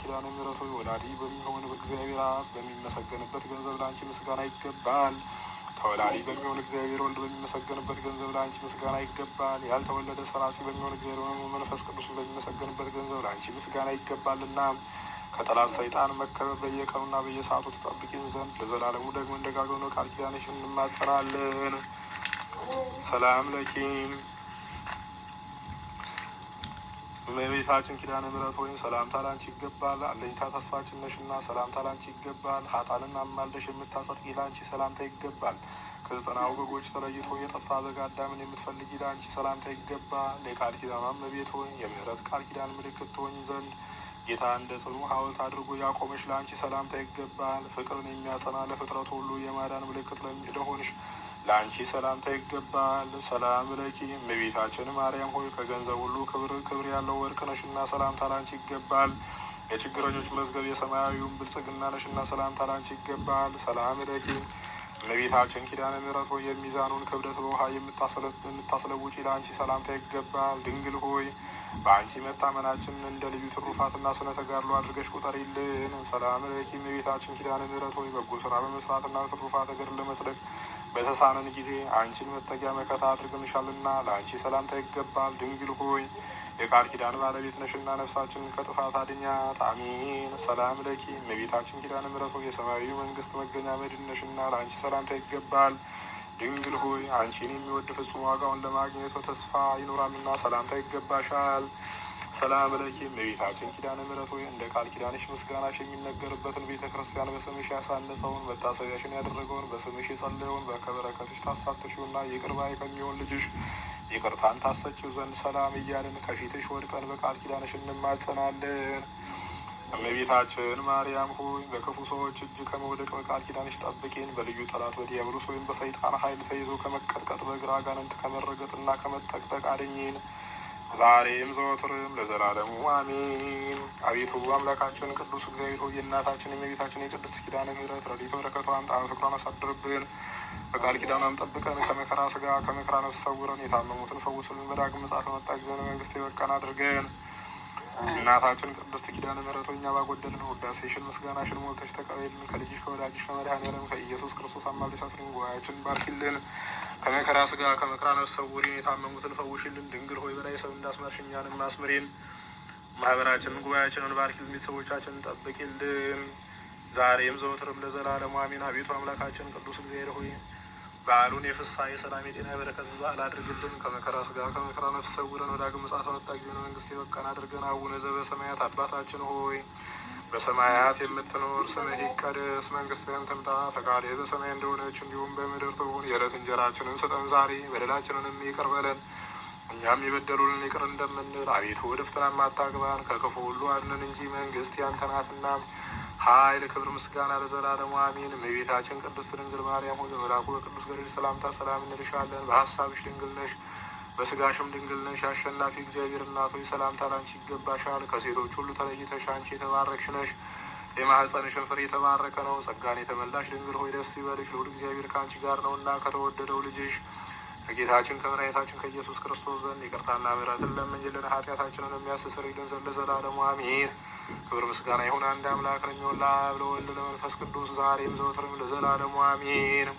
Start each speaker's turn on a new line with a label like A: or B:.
A: ኪዳነ ምሕረት ሆይ ወላዲ በሚሆን እግዚአብሔር አብ በሚመሰገንበት ገንዘብ ለአንቺ ምስጋና ይገባል። ተወላዲ በሚሆን እግዚአብሔር ወልድ በሚመሰገንበት ገንዘብ ለአንቺ ምስጋና ይገባል። ያልተወለደ ሰራጺ በሚሆን እግዚአብሔር መንፈስ ቅዱስን በሚመሰገንበት ገንዘብ ለአንቺ ምስጋና ይገባልና ከጠላት ሰይጣን መከበብ በየቀኑና በየሰዓቱ ትጠብቂን ዘንድ ለዘላለሙ ደግሞ እንደጋገኑ ቃል ኪዳንሽ እንማጸናለን። ሰላም ለኪን እመቤታችን ኪዳነ ምሕረት ሆይ ሰላምታ ላንቺ ይገባል። አለኝታ ተስፋችን ነሽና ሰላምታ ላንቺ ይገባል። ኃጥአንን አማልደሽ የምታጸድቂ ላንቺ ሰላምታ ይገባል። ከዘጠናው በጎች ተለይቶ የጠፋ በግ አዳምን የምትፈልጊ ላንቺ ሰላምታ ይገባል። የቃል ኪዳኗ እመቤት ሆይ የምሕረት ቃል ኪዳን ምልክት ትሆኝ ዘንድ ጌታ እንደ ጽኑ ሐውልት አድርጎ ያቆመሽ ለአንቺ ሰላምታ ይገባል። ፍቅርን የሚያጸና ለፍጥረት ሁሉ የማዳን ምልክት ለሆንሽ ለአንቺ ሰላምታ ይገባል። ሰላም ለኪ እመቤታችን ማርያም ሆይ ከገንዘብ ሁሉ ክብር ያለው ወርቅ ነሽና ሰላምታ ላንቺ ይገባል። የችግረኞች መዝገብ የሰማያዊውን ብልጽግና ነሽና ሰላምታ ላንቺ ይገባል። ሰላም ለኪ እመቤታችን ኪዳነ ምሕረት ሆይ የሚዛኑን ክብደት በውሃ የምታስለውጪ ለአንቺ ሰላምታ ይገባል። ድንግል ሆይ በአንቺ መታመናችን እንደ ልዩ ትሩፋትና ስነ ተጋድሎ አድርገሽ ቁጠሪልን። ሰላም ለኪ እመቤታችን ኪዳነ ምሕረት ሆይ በጎ ስራ በመስራትና ትሩፋት ገድል ለመጽደቅ በተሳነን ጊዜ አንቺን መጠጊያ መከታ አድርገንሻልና ለአንቺ ሰላምታ ይገባል። ድንግል ሆይ የቃል ኪዳን ባለቤት ነሽና ነፍሳችንን ከጥፋት አድኛት። አሜን። ሰላም ለኪ እመቤታችን ኪዳነ ምሕረት ሆይ የሰማያዊ መንግስት መገኛ መድን ነሽና ለአንቺ ሰላምታ ይገባል። ድንግል ሆይ አንቺን የሚወድ ፍጹም ዋጋውን ለማግኘት በተስፋ ይኖራልና ሰላምታ ይገባሻል። ሰላም ለኪ እመቤታችን ኪዳነ ምሕረት ሆይ እንደ ቃል ኪዳንሽ ምስጋናሽ የሚነገርበትን ቤተ ክርስቲያን በስምሽ ያሳነጸውን መታሰቢያሽን ያደረገውን በስምሽ የጸለየውን በከበረከትሽ ታሳትፊውና ይቅር ባይ ከሚሆን ልጅሽ ይቅርታን ታሰጪው ዘንድ ሰላም እያልን ከፊትሽ ወድቀን በቃል ኪዳንሽ እንማጸናለን። እመቤታችን ማርያም ሆይ በክፉ ሰዎች እጅ ከመውደቅ በቃል ኪዳንሽ ጠብቂን። በልዩ ጠላት በዲያብሎስ ወይም በሰይጣን ኃይል ተይዞ ከመቀጥቀጥ በግራ አጋንንት ከመረገጥና ከመጠቅጠቅ አድኝን ዛሬም ዘወትርም ለዘላለሙ አሜን። አቤቱ አምላካችን ቅዱስ እግዚአብሔር ሆይ የእናታችን የእመቤታችን የቅድስት ኪዳነ ምሕረት ረድኤተ በረከቷን ጣዕመ ፍቅሯን አሳድርብን። በቃል ኪዳኗም ጠብቀን ከመከራ ስጋ ከመከራ ነፍስ ሰውረን። የታመሙትን ፈውስልን። በዳግም ምጽአት በመጣ ጊዜ መንግስት የበቃን አድርገን። እናታችን ቅድስት ኪዳነ ምሕረት እኛ ባጎደልን ውዳሴሽን ምስጋናሽን ሞልተሽ ተቀበይልን። ከልጅሽ ከወዳጅሽ ከመድኃኔዓለም ከኢየሱስ ክርስቶስ አማልደሽ አስሪን ጉባኤያችን ባርኪልን። ከመከራ ስጋ ከመከራ ነፍስ ሰውሪን። የታመሙትን ፈውሽልን። ድንግል ሆይ በላይ ሰው እንዳስመርሽ እኛንም አስምሪን። ማህበራችንን ጉባኤያችንን ባርኪልን። ቤተሰቦቻችንን ጠብቂልን ዛሬም ዘወትርም ለዘላለሙ አሜን። አቤቱ አምላካችን ቅዱስ እግዚአብሔር ሆይ በዓሉን የፍስሐ የሰላም የጤና የበረከት በዓል አድርግልን። ከመከራ ስጋ ከመከራ ነፍስ ሰውረን። ወዳግም ምጽአት በመጣ ጊዜ መንግስት የበቃን አድርገን። አቡነ ዘበሰማያት አባታችን ሆይ በሰማያት የምትኖር ስምህ ይቀደስ፣ መንግስትህም ትምጣ፣ ፈቃድህ በሰማይ እንደሆነች እንዲሁም በምድር ትሁን። የዕለት እንጀራችንን ስጠን ዛሬ፣ በደላችንንም ይቅር በለን እኛም የበደሉንን ይቅር እንደምንል። አቤቱ ወደ ፈተናም አታግባን ከክፉ ሁሉ አድነን እንጂ መንግስት ያንተ ናትና ኃይል፣ ክብር፣ ምስጋና ለዘላለሙ አሜን። እመቤታችን ቅድስት ድንግል ማርያም ሆይ በመልአኩ በቅዱስ ገብርኤል ሰላምታ ሰላም እንልሻለን። በሀሳብሽ ድንግል ነሽ፣ በስጋሽም ድንግል ነሽ። አሸናፊ እግዚአብሔር እናት ሆይ ሰላምታ ላንቺ ይገባሻል። ከሴቶች ሁሉ ተለይተሽ አንቺ የተባረክሽ ነሽ፣ የማኅፀንሽን ፍሬ የተባረከ ነው። ጸጋን የተመላሽ ድንግል ሆይ ደስ ይበልሽ፣ ልዑል እግዚአብሔር ከአንቺ ጋር ነውና ከተወደደው ልጅሽ ከጌታችን ከመድኃኒታችን ከኢየሱስ ክርስቶስ ዘንድ ይቅርታና ምሕረትን ለምኝልን ኃጢአታችንን የሚያስተሰርይልን ዘንድ ለዘላለሙ አሜን። ክብር ምስጋና ይሁን አንድ አምላክ ለሚሆን ለአብ ለወልድ ለመንፈስ ቅዱስ ዛሬም ዘወትርም ለዘላለሙ አሜን።